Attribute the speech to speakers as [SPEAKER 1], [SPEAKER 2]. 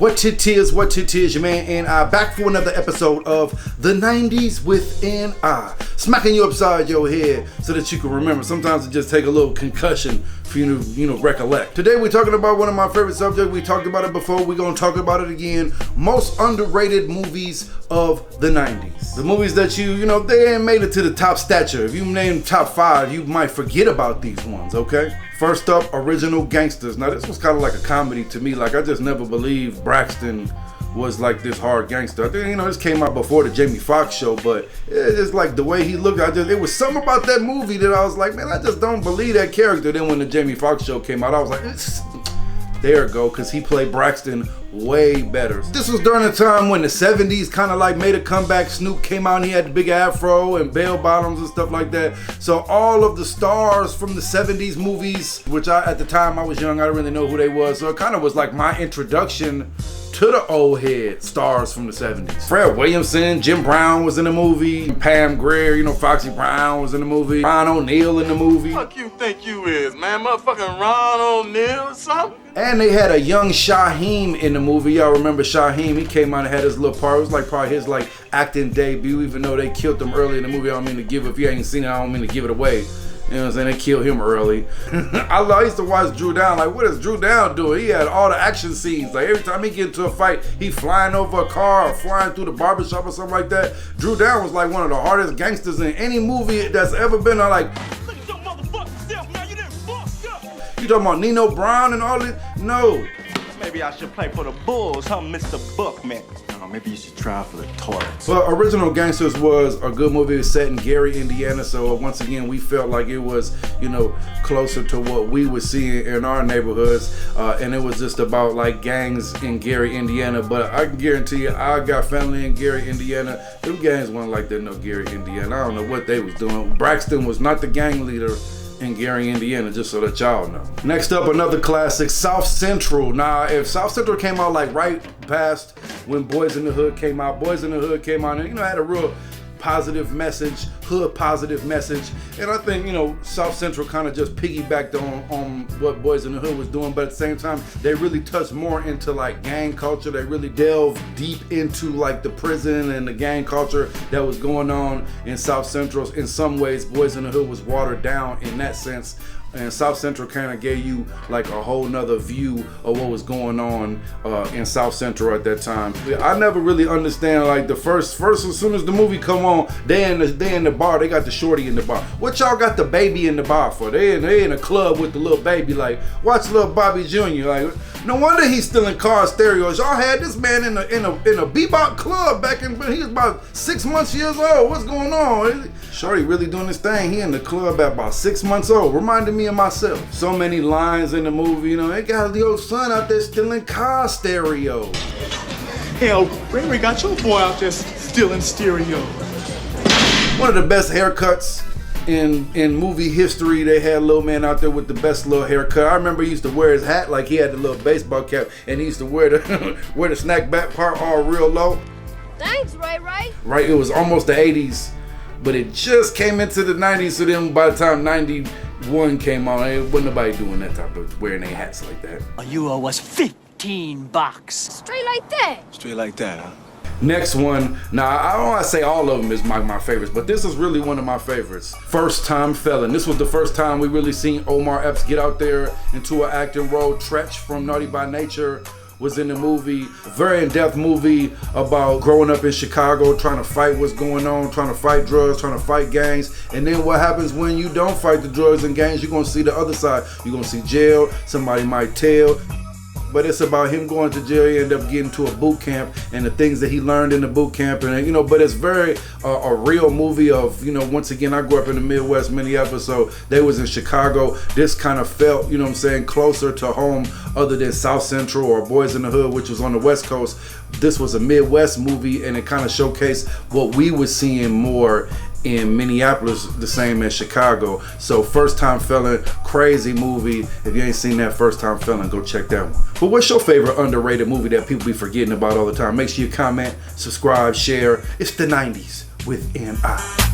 [SPEAKER 1] What it is, your man and I, back for another episode of the 90s with an I. Smacking you upside your head so that you can remember. Sometimes it just take a little concussion for you to, recollect. Today we're talking about one of my favorite subjects. We talked about it before, we're gonna talk about it again. Most underrated movies of the 90s. The movies that they ain't made it to the top stature. If you name top 5, you might forget about these ones, okay? First up, original Gangstas. Now this was kind of like a comedy to me. Like I just never believed Braxton was like this hard gangster. I think this came out before the Jamie Foxx show, but it's like the way he looked. It was something about that movie that I was like, man, I just don't believe that character. Then when the Jamie Foxx show came out, I was like, there it go, because he played Braxton way better. This was during a time when the 70s kind of like made a comeback. Snoop came out and he had the big afro and bell bottoms and stuff like that. So all of the stars from the 70s movies, which at the time I was young, I didn't really know who they was. So it kind of was like my introduction to the old head stars from the 70s. Fred Williamson, Jim Brown was in the movie. Pam Grier, Foxy Brown was in the movie. Ron O'Neal in the movie.
[SPEAKER 2] Fuck you think you is, man? Motherfucking Ron O'Neal or something?
[SPEAKER 1] And they had a young Shaheem in the movie. Y'all remember Shaheem? He came out and had his little part. It was like probably his acting debut, even though they killed him early in the movie. I don't mean to give it, if you ain't seen it, I don't mean to give it away. You know what I'm saying? They killed him early. I used to watch Drew Down. Like, what is Drew Down doing? He had all the action scenes. Like, every time he get into a fight, he flying over a car or flying through the barbershop or something like that. Drew Down was like one of the hardest gangsters in any movie that's ever been. Look at your motherfucking self, man. You didn't fuck up. You talking about Nino Brown and all this? No.
[SPEAKER 3] Maybe I should play for the Bulls, huh, Mr. Buckman? Maybe you should try for the Toilets.
[SPEAKER 1] Well, Original Gangstas was a good movie. It was set in Gary, Indiana. So once again, we felt like it was, closer to what we were seeing in our neighborhoods. And it was just about like gangs in Gary, Indiana. But I can guarantee you, I got family in Gary, Indiana. Them gangs weren't like that, no Gary, Indiana. I don't know what they was doing. Braxton was not the gang leader in Gary, Indiana, just so that y'all know. Next up, another classic, South Central. Now, if South Central came out like right past when Boys in the Hood came out, and had a real positive message, hood positive message. And I think, South Central kind of just piggybacked on what Boys in the Hood was doing, but at the same time, they really touched more into like gang culture. They really delved deep into like the prison and the gang culture that was going on in South Central. In some ways, Boys in the Hood was watered down in that sense. And South Central kind of gave you like a whole nother view of what was going on in South Central at that time. I never really understand like the first as soon as the movie come on, they in the bar, they got the shorty in the bar. What y'all got the baby in the bar for? They in a club with the little baby. Like, watch little Bobby Jr. Like, no wonder he's still in car stereos. Y'all had this man in a bebop club back when he was about 6 months years old. What's going on? Shorty really doing this thing. He in the club at about 6 months old. Reminded me of myself. So many lines in the movie. They got your son out there still in car stereo.
[SPEAKER 4] Hell, Ray got your boy out there still in stereo.
[SPEAKER 1] One of the best haircuts in movie history. They had a little man out there with the best little haircut. I remember he used to wear his hat like he had the little baseball cap, and he used to wear the snack back part all real low.
[SPEAKER 5] Thanks, Ray.
[SPEAKER 1] Right, it was almost the 80s, but it just came into the 90s. So then by the time 91 came on, wasn't nobody doing that type of wearing their hats like that.
[SPEAKER 6] A euro was $15.
[SPEAKER 5] Straight like that.
[SPEAKER 4] Straight like that, huh?
[SPEAKER 1] Next one, now I don't want to say all of them is my favorites, but this is really one of my favorites. First Time Felon. This was the first time we really seen Omar Epps get out there into an acting role. Tretch from Naughty by Nature was in the movie. Very in-depth movie about growing up in Chicago, trying to fight what's going on, trying to fight drugs, trying to fight gangs. And then what happens when you don't fight the drugs and gangs? You're gonna see the other side. You're gonna see jail, somebody might tell. But it's about him going to jail. He ended up getting to a boot camp and the things that he learned in the boot camp. And, but it's very a real movie of, once again, I grew up in the Midwest, Minneapolis, so they was in Chicago. This kind of felt, closer to home other than South Central or Boys in the Hood, which was on the West Coast. This was a Midwest movie, and it kind of showcased what we were seeing more in Minneapolis, the same as Chicago. So First Time Felon, crazy movie. If you ain't seen that First Time Felon, go check that one. But what's your favorite underrated movie that people be forgetting about all the time? Make sure you comment, subscribe, share. It's the 90s with an I.